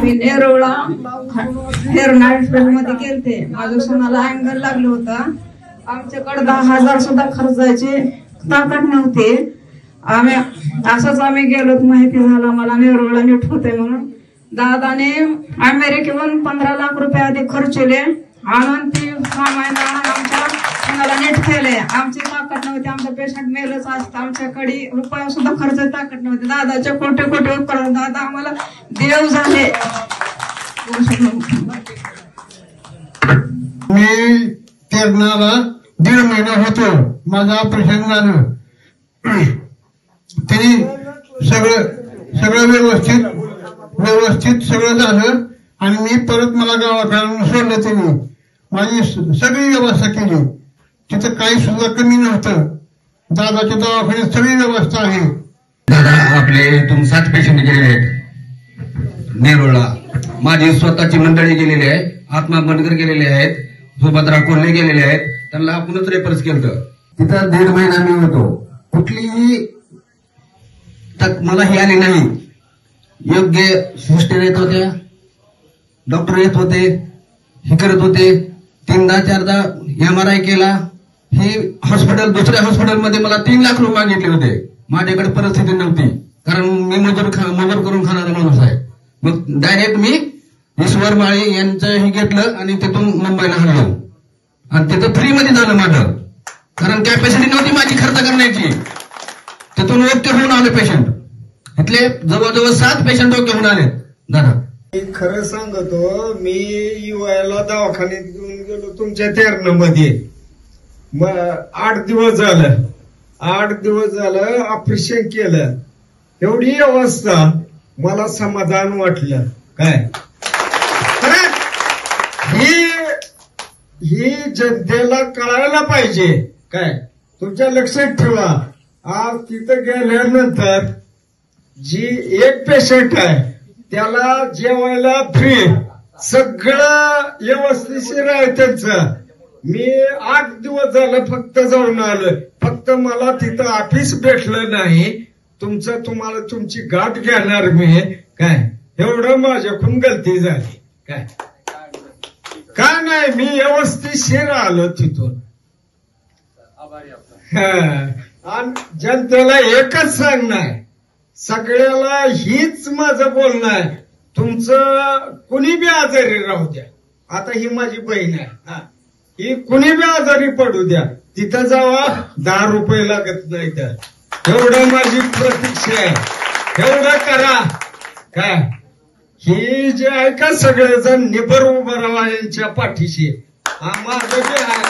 मी नेरोळा hair मध्ये केलते. माझ्या सोनाला अँगल लागलं होतं. आमच्याकडे 10,000 सुद्धा खर्चायची ताकद नव्हती. आम्ही गेलो, माहिती झाला मला नेरोळा नीट होते म्हणून. दादाने अमेरिकेहून 15 लाख रुपये आधी खर्चले आणून ती 6 महिना आमच्या सोनाला नीट केले. आमची ताकद नव्हती, आमचं पेशंट मेलच असतं. आमच्याकडे रुपया सुद्धा खर्च ताकद नव्हती. दादाच्या कोटी कोटी उपकार, दादा आम्हाला देव झाले. मी तेरणाला 1.5 महिना होतो. माझं ऑपरेशन झालं. त्यांनी सगळं व्यवस्थित सगळं झालं आणि मी परत मला गावाकडून सोडलं. त्यांनी माझी सगळी व्यवस्था केली. तिथं काही सुद्धा कमी नव्हतं. दादाच्या दवाखान्यात सगळी व्यवस्था आहे. दादा आपले इथून 7 पेशंट गेलेले आहेत नेरोळला. माझी स्वतःची मंडळी गेलेली आहे. आत्मा बनकर गेलेले आहेत. सुभद्रा कोल्हे गेलेले आहेत. त्यांना आपणच रेफरन्स केलं. तिथं 1.5 महिना मी होतो. कुठलीही तक मला ही आली नाही. योग्य सिस्टर येत होत्या, डॉक्टर येत होते, हे करत होते. 3दा-4दा MRI केला. हे हॉस्पिटल दुसऱ्या हॉस्पिटलमध्ये मला 3 लाख रुपये मागितले होते. माझ्याकडे परिस्थिती नव्हती, कारण मी मजूर करून खाणारा माणूस आहे. मग डायरेक्ट मी ईश्वर माळी यांचं हे घेतलं आणि तिथून मुंबईला हल्लो. आणि तिथं फ्रीमध्ये झालं माझं, कारण कॅपॅसिटी नव्हती माझी खर्च करण्याची. तिथून ओके होऊन आले पेशंट. इथले जवळजवळ 7 पेशंट ओके होऊन आले. दादा मी खरं सांगतो, मी युवाला दवाखान्यात घेऊन गेलो तुमच्या तेरणामध्ये. मग 8 दिवस झालं ऑपरेशन केलं. एवढी अवस्था मला समाधान वाटलं. काय ही जनतेला कळायला पाहिजे. काय तुमच्या लक्षात ठेवा. आज तिथं गेल्यानंतर जी एक पेशंट आहे त्याला जेवायला फ्री, सगळं व्यवस्थित आहे त्यांचं. मी 8 दिवस झालं फक्त जाऊन आलोय. फक्त मला तिथं ऑफिस भेटलं नाही. तुम्हाला तुमची गाठ घेणार मी. काय एवढं माझ्याकडून गलती झाली. काय नाही, मी व्यवस्थित आलो तिथून. आणि जनतेला एकच सांगणार, सगळ्याला हीच माझं बोलणं आहे. तुमचं कुणी बी आजारी राहू द्या. आता ही माझी बहीण आहे, ही कुणी बी आजारी पडू द्या, तिथं जावा, 10 रुपये लागत नाही. तर एवढं माझी प्रतीक्षा आहे. एवढं करा. काय ही जे आहे का, सगळेजण निबर उभं राहा यांच्या पाठीशी. माझं जे आहे